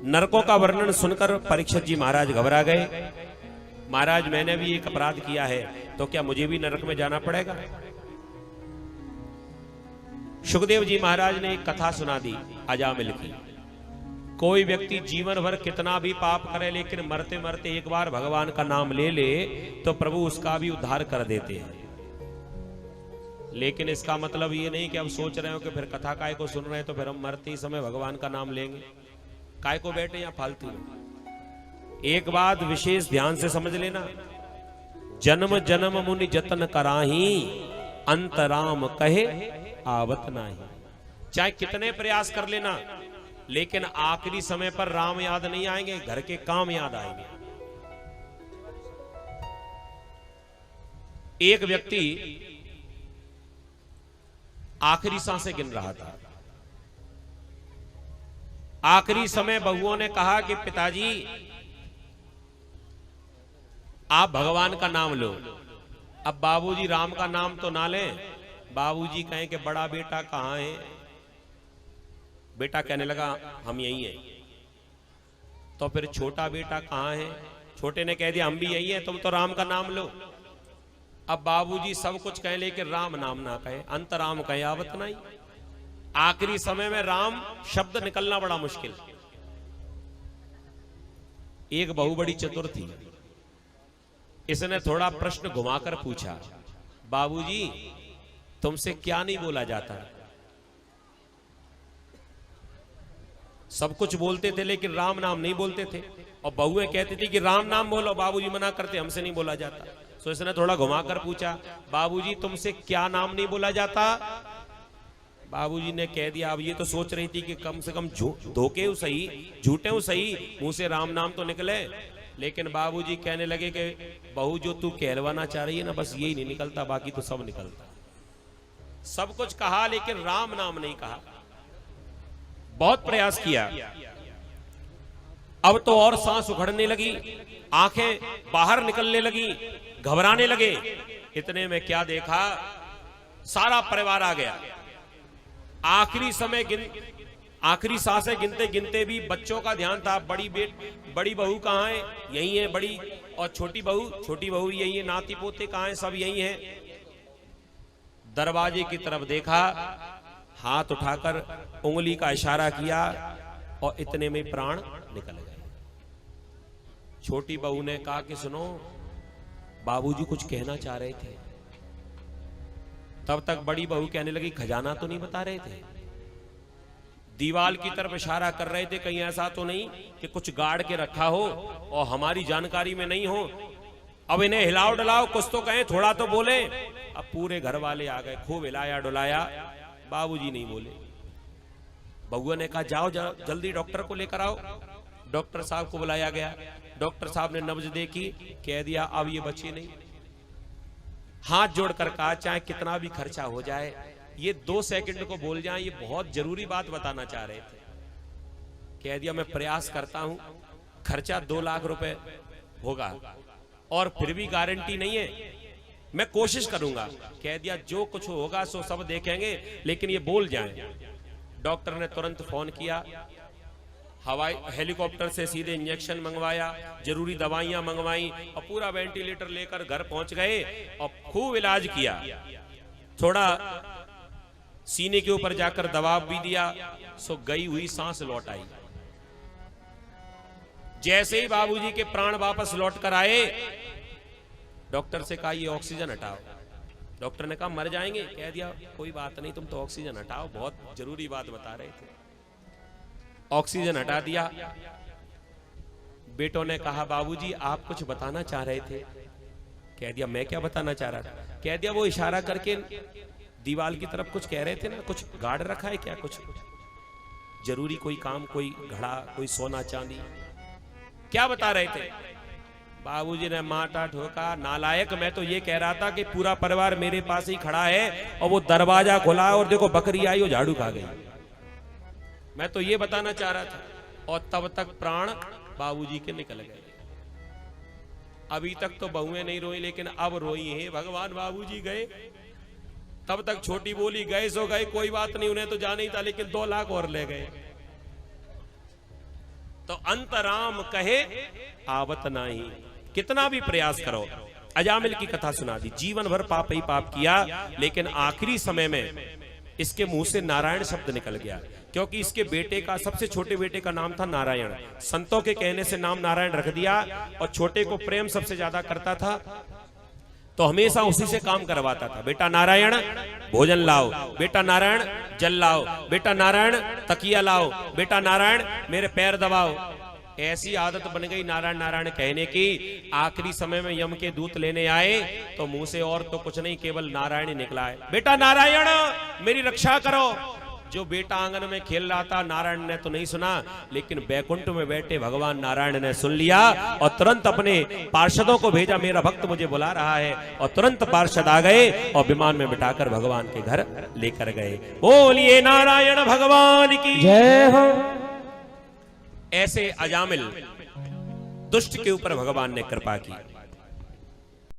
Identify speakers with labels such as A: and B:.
A: नरकों का वर्णन सुनकर परीक्षित जी महाराज घबरा गए। महाराज मैंने भी एक अपराध किया है, तो क्या मुझे भी नरक में जाना पड़ेगा? सुखदेव जी महाराज ने एक कथा सुना दी अजामिल की। कोई व्यक्ति जीवन भर कितना भी पाप करे, लेकिन मरते मरते एक बार भगवान का नाम ले ले तो प्रभु उसका भी उद्धार कर देते हैं। लेकिन इसका मतलब ये नहीं कि अब सोच रहे हो कि फिर कथा काय को सुन रहे हैं तो फिर हम मरते ही समय भगवान का नाम लेंगे। काय को बैठे या फालतू। एक बात विशेष ध्यान से समझ लेना, जन्म जन्म मुनि जतन कराही, अंतराम कहे आवत नाही। चाहे कितने प्रयास कर लेना, लेकिन आखिरी समय पर राम याद नहीं आएंगे, घर के काम याद आएंगे। एक व्यक्ति आखिरी सांसें गिन रहा था। आखिरी समय बहुओं ने कहा कि पिताजी आप भगवान का नाम लो। अब बाबूजी राम का नाम तो ना लें। बाबूजी कहें कि बड़ा बेटा कहां है? बेटा कहने लगा हम यही हैं। तो फिर छोटा बेटा कहां है? छोटे ने कह दिया हम भी यही हैं, तुम तो राम का नाम लो। अब बाबूजी सब कुछ कहें लेकिन राम नाम ना कहे, अंतराम कहे आवत नहीं। आखिरी समय में राम शब्द निकलना बड़ा मुश्किल। एक बहू बड़ी चतुर थी, इसने थोड़ा प्रश्न घुमाकर पूछा, बाबूजी तुमसे क्या नहीं बोला जाता? सब कुछ बोलते थे लेकिन राम नाम नहीं बोलते थे। और बहुएं कहती थी कि राम नाम बोलो, बाबूजी मना करते हमसे नहीं बोला जाता। तो इसने थोड़ा घुमाकर पूछा, बाबूजी तुमसे क्या नाम नहीं बोला जाता? बाबूजी ने कह दिया, अब ये तो सोच रही थी कि कम से कम धोखे हो सही, झूठे हो सही, मुंह से राम नाम तो निकले। लेकिन बाबूजी कहने लगे कि बहू जो तू कहलवाना चाह रही है ना, बस यही नहीं निकलता, बाकी तो सब निकलता। सब कुछ कहा लेकिन राम नाम नहीं कहा। बहुत प्रयास किया। अब तो और सांस उखड़ने लगी, आंखें बाहर निकलने लगी, घबराने लगे। इतने में क्या देखा, सारा परिवार आ गया। आखिरी समय आखिरी सांसें गिनते गिनते भी बच्चों का ध्यान था। बड़ी बहू कहाँ है? यही है बड़ी। और छोटी बहू यही है। नाती पोते कहाँ हैं? सब यही हैं। दरवाजे की तरफ देखा, हाथ उठाकर उंगली का इशारा किया और इतने में प्राण निकल गए। छोटी बहू ने कहा कि सुनो, बाबूजी कुछ कहना चाह रहे थे। तब तक बड़ी बहू कहने लगी, खजाना तो नहीं बता रहे थे? दीवाल की तरफ इशारा कर रहे थे, कहीं ऐसा तो नहीं कि कुछ गाड़ के रखा हो और हमारी जानकारी में नहीं हो। अब इन्हें हिलाओ डलाओ, कुछ तो कहें, थोड़ा तो बोले। अब पूरे घर वाले आ गए, खूब हिलाया डुलाया, बाबूजी नहीं बोले। बउआ ने कहा जाओ जल्दी डॉक्टर को लेकर आओ। डॉक्टर साहब को बुलाया गया। डॉक्टर साहब ने नब्ज देखी, कह दिया अब ये बचे नहीं। हाथ जोड़कर कहा चाहे कितना भी खर्चा हो जाए, ये 2 सेकंड को बोल जाएं, ये बहुत जरूरी बात बताना चाह रहे थे। कह दिया मैं प्रयास करता हूं, खर्चा 2 लाख रुपए होगा और फिर भी गारंटी नहीं है, मैं कोशिश करूंगा। कह दिया जो कुछ होगा सो सब देखेंगे, लेकिन ये बोल जाएं। डॉक्टर ने तुरंत फोन किया, हवाई हेलीकॉप्टर से सीधे इंजेक्शन मंगवाया, जरूरी दवाइयां मंगवाई और पूरा वेंटिलेटर लेकर घर पहुंच गए और खूब इलाज किया। थोड़ा सीने के ऊपर जाकर दबाव भी दिया, सो गई हुई सांस लौट आई। जैसे ही बाबूजी के प्राण वापस लौट कर आए, डॉक्टर से कहा ये ऑक्सीजन हटाओ। डॉक्टर ने कहा मर जाएंगे। कह दिया कोई बात नहीं, तुम तो ऑक्सीजन हटाओ, बहुत जरूरी बात बता रहे थे। ऑक्सीजन हटा दिया। बेटों ने कहा बाबूजी आप कुछ बताना चाह रहे थे। कह दिया मैं क्या बताना चाह रहा था? कह दिया वो इशारा करके दीवार की तरफ कुछ कह रहे थे ना, कुछ गाड़ रखा है क्या? कुछ जरूरी कोई काम, कोई घड़ा, कोई सोना चांदी, क्या बता रहे थे? बाबूजी ने माथा ठोका, नालायक, मैं तो ये कह रहा था कि पूरा परिवार मेरे पास ही खड़ा है और वो दरवाजा खुला और देखो बकरी आई और झाड़ू खा गई। मैं तो ये बताना चाह रहा था। और तब तक प्राण बाबूजी के निकल गए। अभी तक तो बहुएं नहीं रोई, लेकिन अब रोई है, भगवान बाबूजी गए। तब तक छोटी बोली गए सो गए, कोई बात नहीं, उन्हें तो जाना ही था, लेकिन 2 लाख और ले गए। तो अंतराम कहे आवत नाही। कितना भी प्रयास करो। अजामिल की कथा सुना दी, जीवन भर पाप ही पाप किया, लेकिन आखिरी समय में इसके मुंह से नारायण शब्द निकल गया, क्योंकि इसके बेटे का, सबसे छोटे बेटे का नाम था नारायण। संतों के कहने से नाम नारायण रख दिया, और छोटे को प्रेम सबसे ज्यादा करता था, तो हमेशा उसी से काम करवाता था। बेटा नारायण भोजन लाओ, बेटा नारायण जल लाओ, बेटा नारायण तकिया लाओ, बेटा नारायण मेरे पैर दबाओ। ऐसी आदत बन गई नारायण नारायण कहने की। आखिरी समय में यम के दूत लेने आए तो मुंह से और तो कुछ नहीं, केवल नारायण ही निकला है। बेटा नारायण मेरी रक्षा करो। जो बेटा आंगन में खेल रहा था, नारायण ने तो नहीं सुना, लेकिन बैकुंठ में बैठे भगवान नारायण ने सुन लिया और तुरंत अपने पार्षदों को भेजा, मेरा भक्त मुझे बुला रहा है। और तुरंत पार्षद आ गए और विमान में बिठाकर भगवान के घर लेकर गए। बोलिए नारायण भगवान की
B: जय हो।
A: ऐसे अजामिल दुष्ट के ऊपर भगवान ने कृपा की।